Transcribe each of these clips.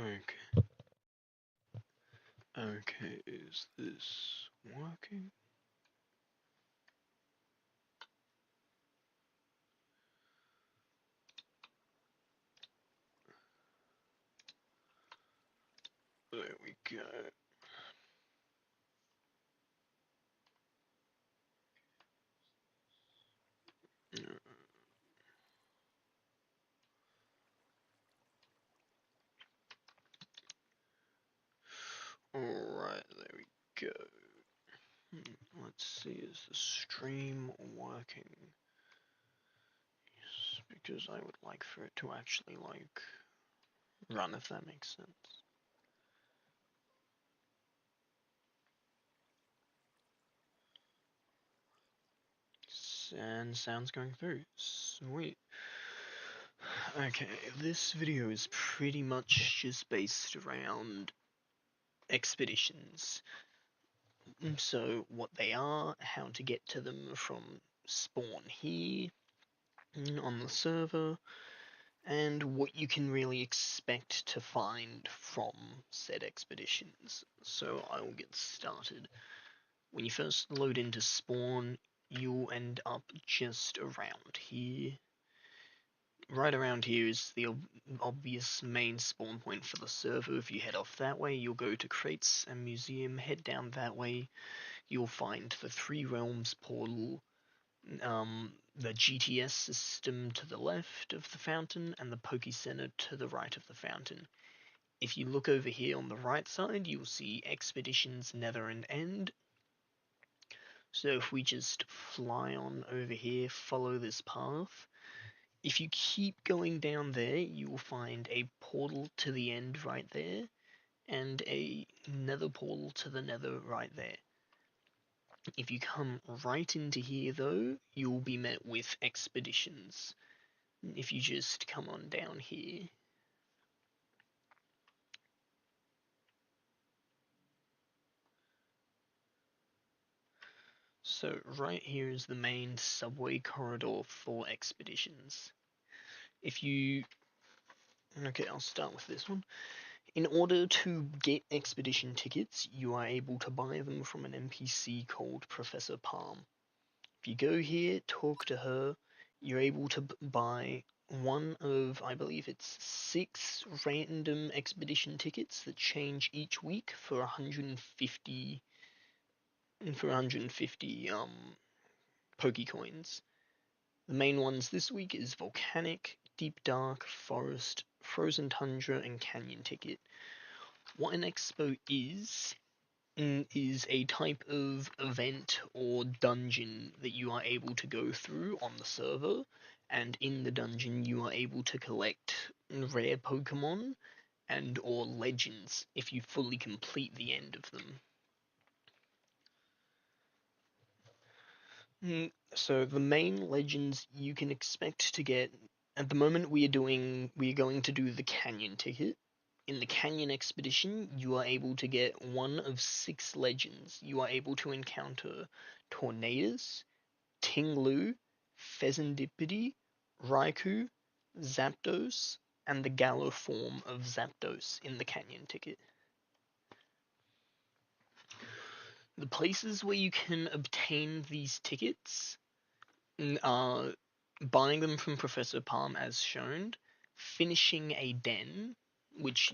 Okay. Okay, is this working? There we go. Alright, there we go. Let's see, is the stream working? Yes, because I would like for it to actually, like, run, if that makes sense. And sound's going through. Sweet. Okay, this video is pretty much just based around expeditions. So, what they are, how to get to them from spawn here on the server, and what you can really expect to find from said expeditions. So, I will get started. When you first load into spawn, you'll end up just around here. Right around here is the obvious main spawn point for the server. If you head off that way, you'll go to Crates and Museum. Head down that way, you'll find the Three Realms portal, the GTS system to the left of the fountain, and the Poke Center to the right of the fountain. If you look over here on the right side, you'll see Expeditions Nether and End. So if we just fly on over here, follow this path, if you keep going down there, you will find a portal to the end right there, and a nether portal to the nether right there. If you come right into here though, you'll be met with expeditions. If you just come on down here. So right here is the main subway corridor for expeditions. If you... Okay, I'll start with this one. In order to get expedition tickets, you are able to buy them from an NPC called Professor Palm. If you go here, talk to her, you're able to buy one of, I believe it's 6 random expedition tickets that change each week for 150 Pokecoins. The main ones this week is Volcanic, Deep Dark, Forest, Frozen Tundra, and Canyon ticket. What an expo is a type of event or dungeon that you are able to go through on the server, and in the dungeon you are able to collect rare Pokemon and or legends if you fully complete the end of them. So the main legends you can expect to get at the moment, we are going to do the Canyon ticket. In the Canyon expedition, you are able to get one of 6 legends. You are able to encounter Tornadus, Tinglu, Pheasantipede, Raikou, Zapdos, and the Gallo form of Zapdos in the Canyon ticket. The places where you can obtain these tickets are buying them from Professor Palm as shown, finishing a den, which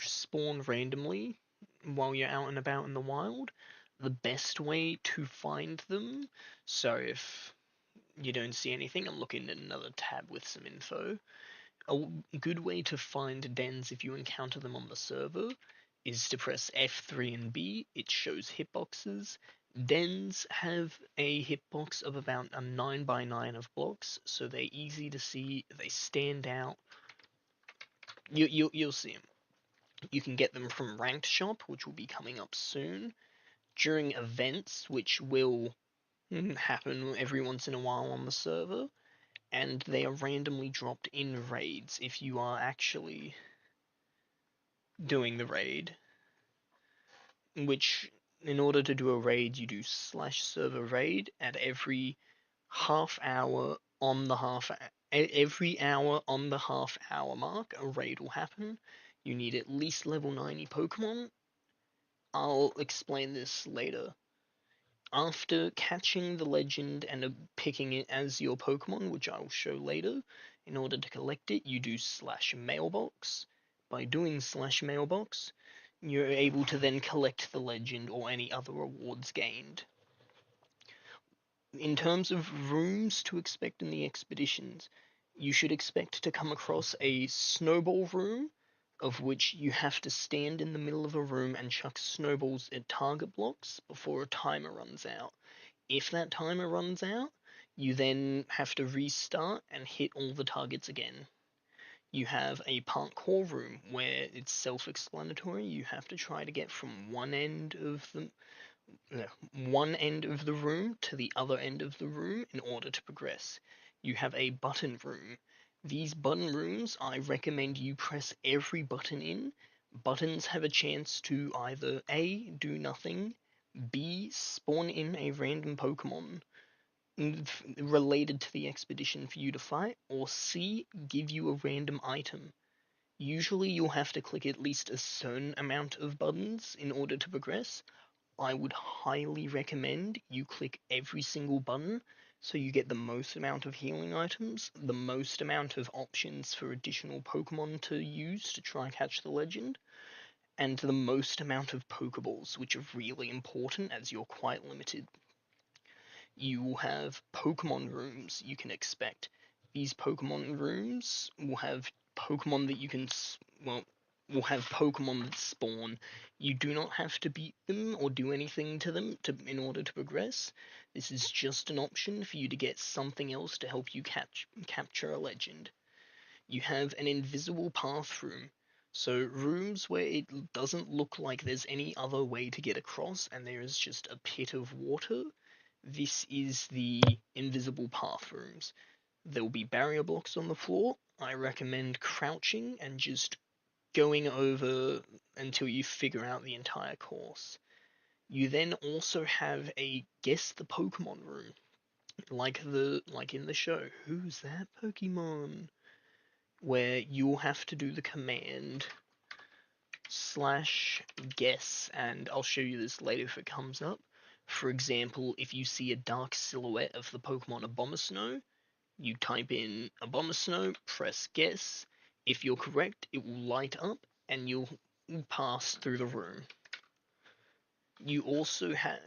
spawn randomly while you're out and about in the wild. The best way to find them, so if you don't see anything, I'm looking at another tab with some info. A good way to find dens if you encounter them on the server is to press F3 and B. It shows hitboxes. Dens have a hitbox of about a 9x9 of blocks, so they're easy to see. They stand out. You'll see them. You can get them from Ranked Shop, which will be coming up soon. During events, which will happen every once in a while on the server, and they are randomly dropped in raids if you are actually doing the raid. Which, in order to do a raid, you do /server raid at every half hour on the half every hour on the half hour mark. A raid will happen. You need at least level 90 Pokemon. I'll explain this later. After catching the legend and picking it as your Pokemon, which I'll show later, in order to collect it, you do slash mailbox. By doing slash mailbox, you're able to then collect the legend or any other rewards gained. In terms of rooms to expect in the expeditions, you should expect to come across a snowball room, of which you have to stand in the middle of a room and chuck snowballs at target blocks before a timer runs out. If that timer runs out, you then have to restart and hit all the targets again. You have a parkour room where it's self-explanatory. You have to try to get from one end of the room to the other end of the room in order to progress. You have a button room. These button rooms, I recommend you press every button in. Buttons have a chance to either A, do nothing, B, spawn in a random Pokemon related to the expedition for you to fight, or C, give you a random item. Usually you'll have to click at least a certain amount of buttons in order to progress. I would highly recommend you click every single button so you get the most amount of healing items, the most amount of options for additional Pokemon to use to try and catch the legend, and the most amount of Pokeballs, which are really important as you're quite limited. You will have Pokemon rooms you can expect. These Pokemon rooms will have Pokemon that you can, well, will have Pokemon that spawn. You do not have to beat them or do anything to them in order to progress. This is just an option for you to get something else to help you capture a legend. You have an invisible path room. So rooms where it doesn't look like there's any other way to get across and there is just a pit of water. This is the invisible path rooms. There will be barrier blocks on the floor. I recommend crouching and just going over until you figure out the entire course. You then also have a guess the Pokemon room, like in the show. Who's that Pokemon? Where you'll have to do the command slash guess, and I'll show you this later if it comes up. For example, if you see a dark silhouette of the Pokemon Abomasnow, you type in Abomasnow, press guess. If you're correct, it will light up and you'll pass through the room. You also have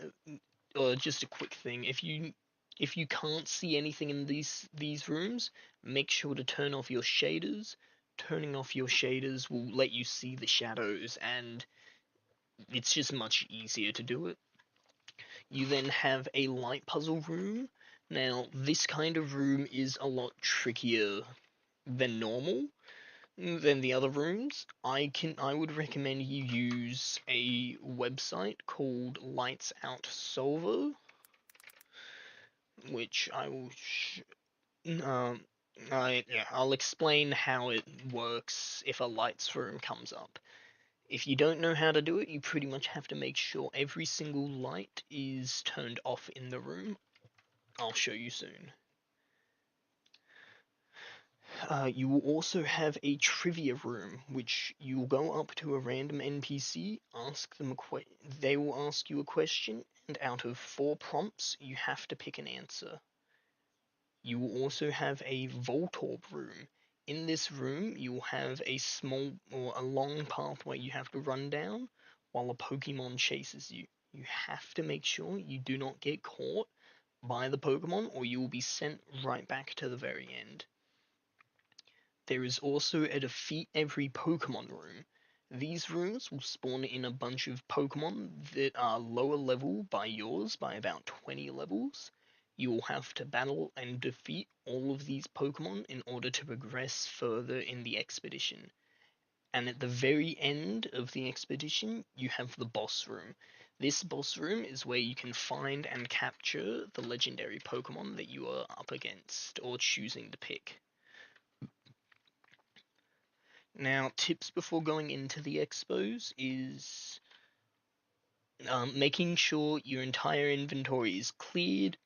just a quick thing. If you can't see anything in these rooms, make sure to turn off your shaders. Turning off your shaders will let you see the shadows, and it's just much easier to do it. You then have a light puzzle room. Now, this kind of room is a lot trickier than normal than the other rooms. I would recommend you use a website called Lights Out Solver, which I will I'll explain how it works if a lights room comes up. If you don't know how to do it, you pretty much have to make sure every single light is turned off in the room. I'll show you soon. You will also have a trivia room, which you will go up to a random NPC, ask them they will ask you a question, and out of 4 prompts, you have to pick an answer. You will also have a Voltorb room. In this room, you will have a small or a long pathway you have to run down while a Pokemon chases you. You have to make sure you do not get caught by the Pokemon, or you will be sent right back to the very end. There is also a defeat every Pokemon room. These rooms will spawn in a bunch of Pokemon that are lower level by yours by about 20 levels. You will have to battle and defeat all of these Pokemon in order to progress further in the expedition. And at the very end of the expedition, you have the boss room. This boss room is where you can find and capture the legendary Pokemon that you are up against or choosing to pick. Now, tips before going into the expos is making sure your entire inventory is cleared,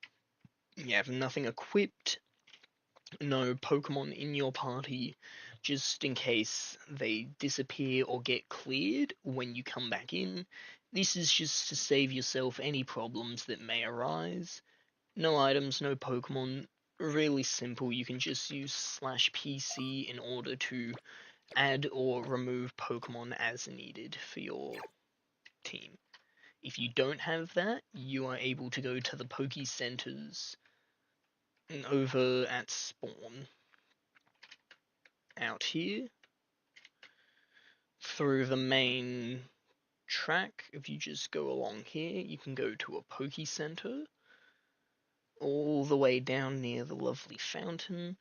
you have nothing equipped, no Pokemon in your party, just in case they disappear or get cleared when you come back in. This is just to save yourself any problems that may arise. No items, no Pokemon. Really simple. You can just use /PC in order to add or remove Pokemon as needed for your team. If you don't have that, you are able to go to the Poke Centers over at Spawn out here through the main track. If you just go along here, you can go to a Poke Center all the way down near the lovely fountain.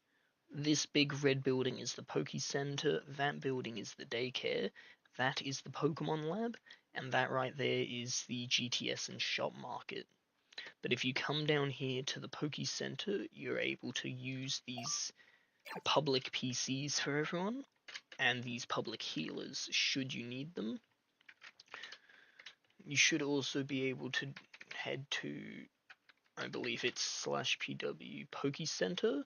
This big red building is the Poke Center, that building is the daycare, that is the Pokemon Lab, and that right there is the GTS and shop market. But if you come down here to the Poke Center, you're able to use these public PCs for everyone, and these public healers should you need them. You should also be able to head to, I believe it's /PW Poke Center.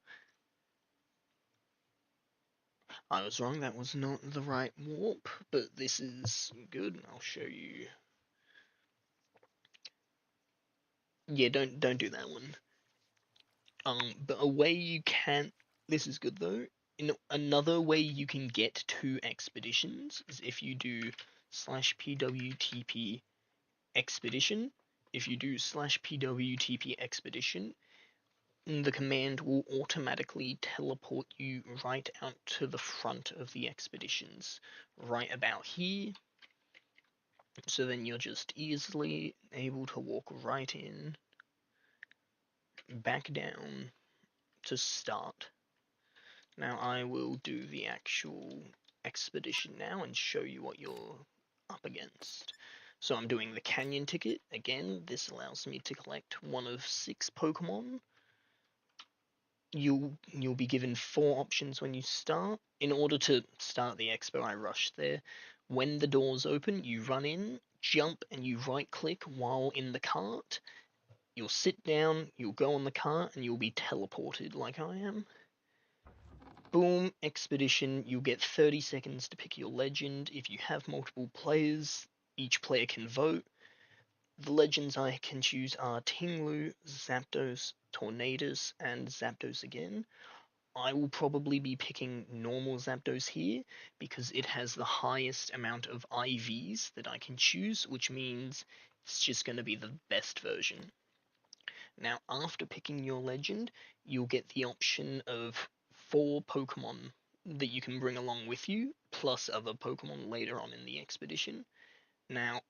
I was wrong, that was not the right warp, but this is good. I'll show you. Yeah, don't do that one. But a way you can. This is good though. Another way you can get to expeditions is if you do /PWTP expedition. If you do /PWTP expedition, the command will automatically teleport you right out to the front of the expeditions, right about here. So then you're just easily able to walk right in, back down to start. Now I will do the actual expedition now and show you what you're up against. So I'm doing the Canyon ticket. Again, this allows me to collect one of 6 Pokemon. You'll be given 4 options when you start. In order to start the expo, I rushed there. When the doors open, you run in, jump, and you right click while in the cart. You'll sit down, you'll go on the cart, and you'll be teleported like I am. Boom, expedition, you'll get 30 seconds to pick your legend. If you have multiple players, each player can vote. The legends I can choose are Tinglu, Zapdos, Tornadus, and Zapdos again. I will probably be picking normal Zapdos here because it has the highest amount of IVs that I can choose, which means it's just going to be the best version. Now, after picking your legend, you'll get the option of 4 Pokemon that you can bring along with you, plus other Pokemon later on in the expedition. Now,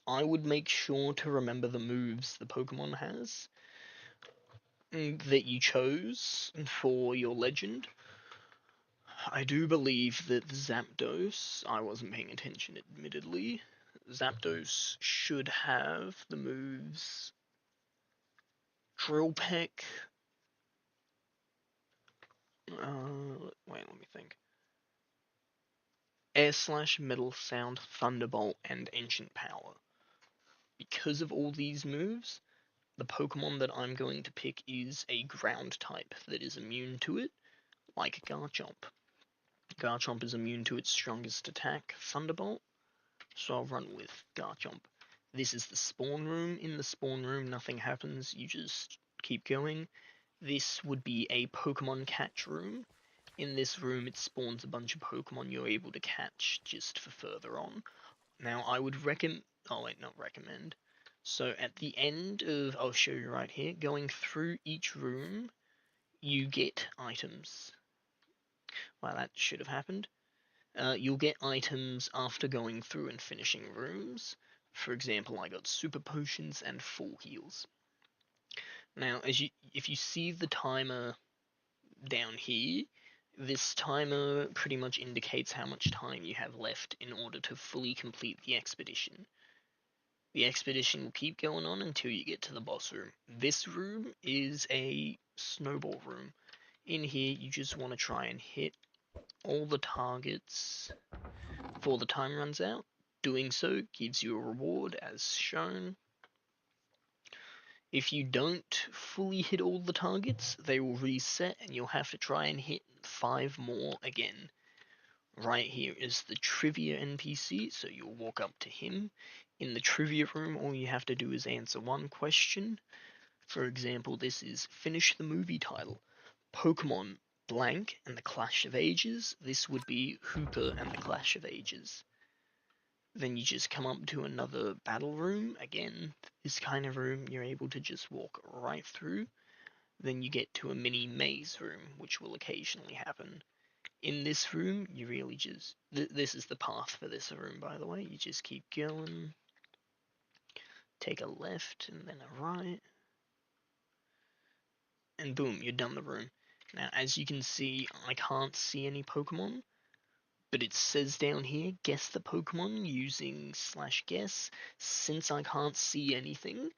I would make sure to remember the moves the Pokemon has that you chose for your legend. I do believe that Zapdos, I wasn't paying attention admittedly, Zapdos should have the moves Drill Peck, wait, let me think. Air Slash, Metal Sound, Thunderbolt, and Ancient Power. Because of all these moves, the Pokemon that I'm going to pick is a ground type that is immune to it, like Garchomp. Garchomp is immune to its strongest attack, Thunderbolt, so I'll run with Garchomp. This is the spawn room. In the spawn room, nothing happens, you just keep going. This would be a Pokemon catch room. In this room, it spawns a bunch of Pokemon you're able to catch just for further on. Now, I would recommend. Oh, wait, not recommend. So, at the end of. I'll show you right here. Going through each room, you get items. Well, that should have happened. You'll get items after going through and finishing rooms. For example, I got super potions and full heals. Now, if you see the timer down here, this timer pretty much indicates how much time you have left in order to fully complete the expedition. The expedition will keep going on until you get to the boss room. This room is a snowball room. In here, you just want to try and hit all the targets before the time runs out. Doing so gives you a reward as shown. If you don't fully hit all the targets, they will reset and you'll have to try and hit 5 more again. Right here is the trivia NPC, so you'll walk up to him. In the trivia room, all you have to do is answer one question. For example, this is finish the movie title. Pokemon blank and the Clash of Ages. This would be Hooper and the Clash of Ages. Then you just come up to another battle room. Again, this kind of room you're able to just walk right through. Then you get to a mini maze room, which will occasionally happen. In this room, you really just... this is the path for this room, by the way. You just keep going. Take a left and then a right. And boom, you're done the room. Now, as you can see, I can't see any Pokemon. But it says down here, guess the Pokemon using /guess. Since I can't see anything,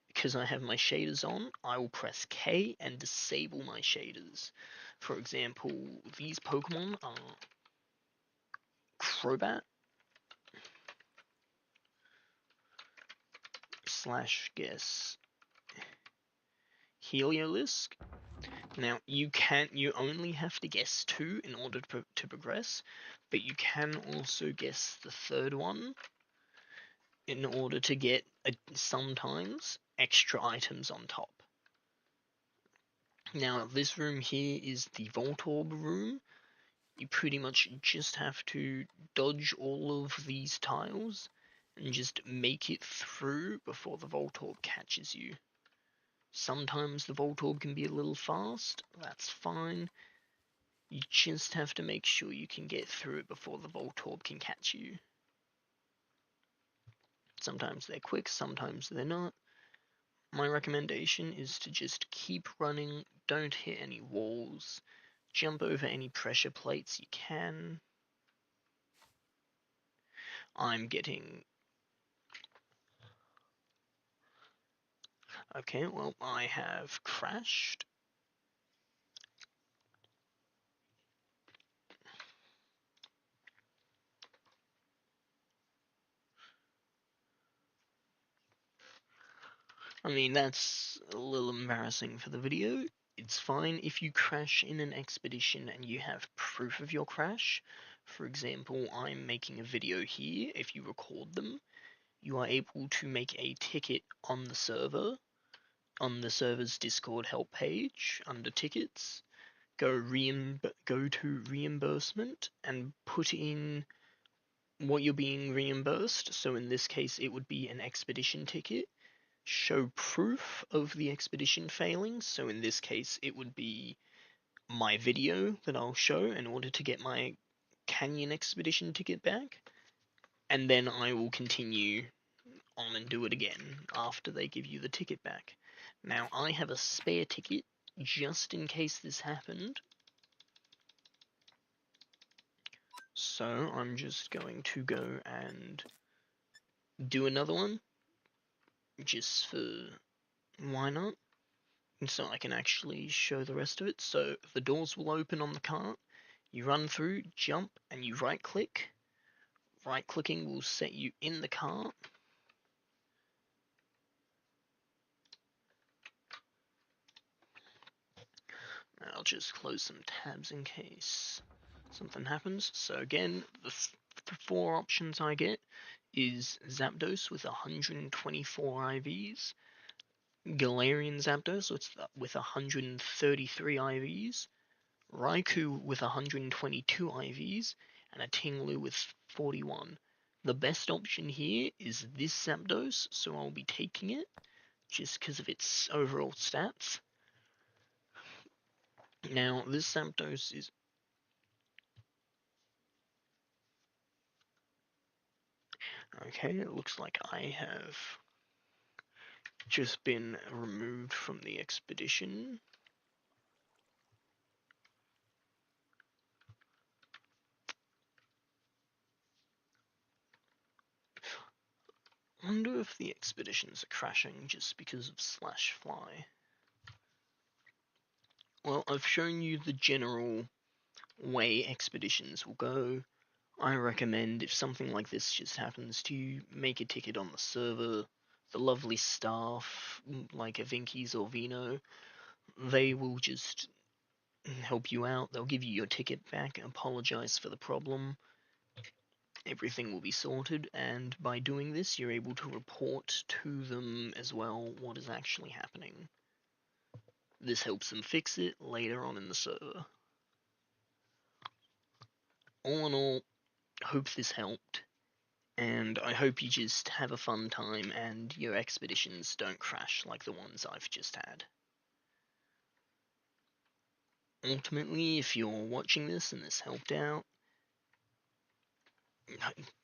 because I have my shaders on, I will press K and disable my shaders. For example, these Pokemon are Crobat /guess Heliolisk. Now you only have to guess 2 in order to progress, but you can also guess the third one in order to get sometimes extra items on top. Now this room here is the Voltorb room. You pretty much just have to dodge all of these tiles and just make it through before the Voltorb catches you. Sometimes the Voltorb can be a little fast, that's fine. You just have to make sure you can get through it before the Voltorb can catch you. Sometimes they're quick, sometimes they're not. My recommendation is to just keep running, don't hit any walls, jump over any pressure plates you can. I'm getting... Okay, well, I have crashed. I mean, that's a little embarrassing for the video. It's fine if you crash in an expedition and you have proof of your crash. For example, I'm making a video here. If you record them, you are able to make a ticket on the server's Discord help page under tickets. Go to reimbursement and put in what you're being reimbursed. So in this case, it would be an expedition ticket. Show proof of the expedition failing. So in this case, it would be my video that I'll show in order to get my Canyon expedition ticket back. And then I will continue on and do it again after they give you the ticket back. Now, I have a spare ticket just in case this happened. So I'm just going to go and do another one, just for why not? And so I can actually show the rest of it. So the doors will open on the cart, you run through, jump, and you right click. Right clicking will set you in the cart. I'll just close some tabs in case something happens. So again, the 4 options I get is Zapdos with 124 IVs, Galarian Zapdos with 133 IVs, Raikou with 122 IVs, and a Tinglu with 41. The best option here is this Zapdos, so I'll be taking it, just because of its overall stats. Now, this Zapdos is... Okay, it looks like I have just been removed from the expedition. I wonder if the expeditions are crashing just because of /fly. Well, I've shown you the general way expeditions will go. I recommend if something like this just happens to you, make a ticket on the server. The lovely staff, like Avinkis or Vino, they will just help you out. They'll give you your ticket back, apologize for the problem. Everything will be sorted, and by doing this, you're able to report to them as well what is actually happening. This helps them fix it later on in the server. All in all, hope this helped, and I hope you just have a fun time and your expeditions don't crash like the ones I've just had. Ultimately, if you're watching this and this helped out,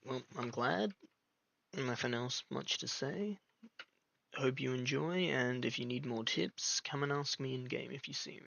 well, I'm glad. Nothing else much to say. Hope you enjoy, and if you need more tips, come and ask me in game if you see me.